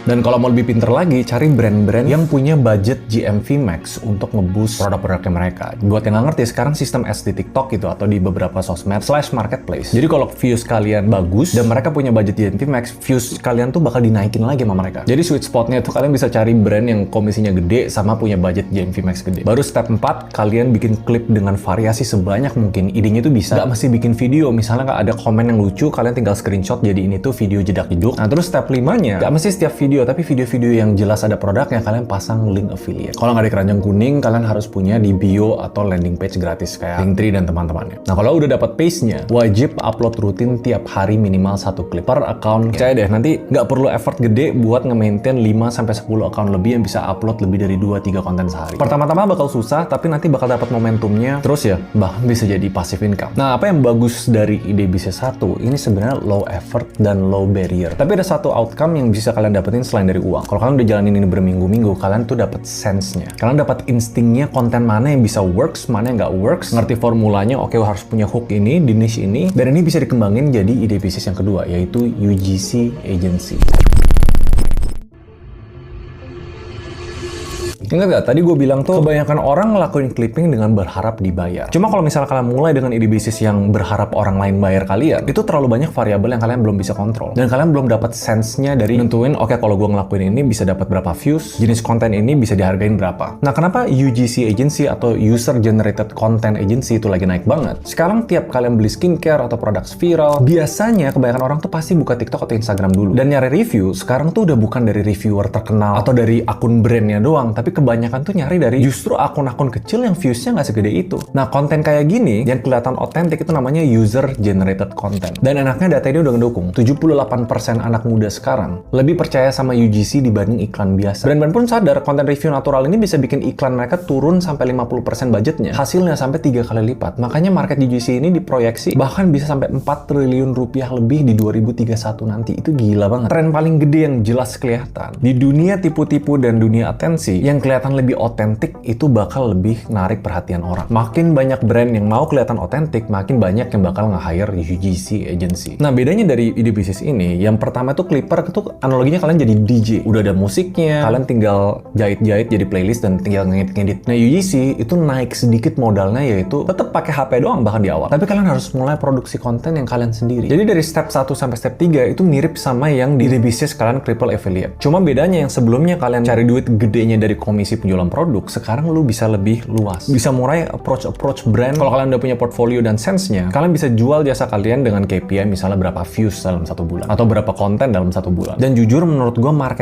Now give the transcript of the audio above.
Dan kalau mau lebih pinter lagi, cari brand-brand yang punya budget GMV max untuk nge-boost produk-produknya mereka. Buat yang nggak ngerti, sekarang sistem ads di TikTok gitu atau di beberapa sosmed / marketplace. Jadi kalau views kalian bagus dan mereka punya budget GMV max, views kalian tuh bakal dinaikin lagi sama mereka. Jadi sweet spotnya tuh kalian bisa cari brand yang komisinya gede sama punya budget GMV max gede. Baru step 4, kalian bikin klip dengan variasi sebanyak mungkin. Idenya tuh bisa nggak mesti bikin video. Misalnya nggak ada komen yang lucu, kalian tinggal screenshot jadi ini tuh video jedak-jeduk. Nah terus step 5-nya, nggak mesti setiap video, tapi video-video yang jelas ada produknya kalian pasang link affiliate. Kalau nggak ada keranjang kuning, kalian harus punya di bio atau landing page gratis kayak Linktree dan teman-temannya. Nah kalau udah dapat pace-nya, wajib upload rutin tiap hari minimal 1 klip per account. Percaya deh, nanti nggak perlu effort gede buat nge-maintain 5-10 account lebih yang bisa upload lebih dari 2-3 konten sehari. Pertama-tama bakal susah, tapi nanti bakal dapat momentumnya. Terus ya, bahkan bisa jadi passive income. Nah apa yang bagus dari ide bisnis satu, ini sebenarnya low effort dan low barrier. Tapi ada satu outcome yang bisa kalian dapetin selain dari uang. Kalau kalian udah jalanin ini berminggu-minggu, kalian tuh dapet sense-nya. Kalian dapat instingnya konten mana yang bisa works, mana yang nggak works, ngerti formulanya, oke harus punya hook ini, di niche ini, dan ini bisa dikembangin jadi ide bisnis yang kedua, yaitu UGC Agency. Ingat gak? Tadi gue bilang tuh kebanyakan orang ngelakuin clipping dengan berharap dibayar. Cuma kalau misalnya kalian mulai dengan ide bisnis yang berharap orang lain bayar kalian, itu terlalu banyak variabel yang kalian belum bisa kontrol. Dan kalian belum dapat sense-nya dari nentuin, oke kalau gue ngelakuin ini bisa dapat berapa views, jenis konten ini bisa dihargain berapa. Nah kenapa UGC Agency atau User Generated Content Agency itu lagi naik banget? Sekarang tiap kalian beli skincare atau produk viral, biasanya kebanyakan orang tuh pasti buka TikTok atau Instagram dulu. Dan nyari review, sekarang tuh udah bukan dari reviewer terkenal atau dari akun brandnya doang, tapi kebanyakan tuh nyari dari justru akun-akun kecil yang viewsnya nggak segede itu. Nah, konten kayak gini yang kelihatan otentik itu namanya user generated content. Dan enaknya data ini udah ngedukung. 78% anak muda sekarang lebih percaya sama UGC dibanding iklan biasa. Brand-brand pun sadar konten review natural ini bisa bikin iklan mereka turun sampai 50% budgetnya. Hasilnya sampai 3 kali lipat. Makanya market UGC ini diproyeksi bahkan bisa sampai 4 triliun rupiah lebih di 2031 nanti. Itu gila banget. Tren paling gede yang jelas kelihatan. Di dunia tipu-tipu dan dunia atensi, yang kelihatan lebih otentik itu bakal lebih narik perhatian orang. Makin banyak brand yang mau kelihatan otentik, makin banyak yang bakal nge-hire UGC agency. Nah, bedanya dari ide bisnis ini, yang pertama tuh Clipper itu analoginya kalian jadi DJ. Udah ada musiknya, kalian tinggal jahit-jahit jadi playlist dan tinggal ngedit-ngedit. Nah, UGC itu naik sedikit modalnya, yaitu tetap pakai HP doang bahkan di awal. Tapi kalian harus mulai produksi konten yang kalian sendiri. Jadi dari step 1 sampai step 3 itu mirip sama yang di ide bisnis kalian triple affiliate. Cuma bedanya yang sebelumnya kalian cari duit gedenya dari komisi penjualan produk, sekarang lu bisa lebih luas. Bisa mulai approach brand. Kalau kalian udah punya portfolio dan sense-nya, kalian bisa jual jasa kalian dengan KPI misalnya berapa views dalam 1 bulan atau berapa konten dalam 1 bulan. Dan jujur menurut gue market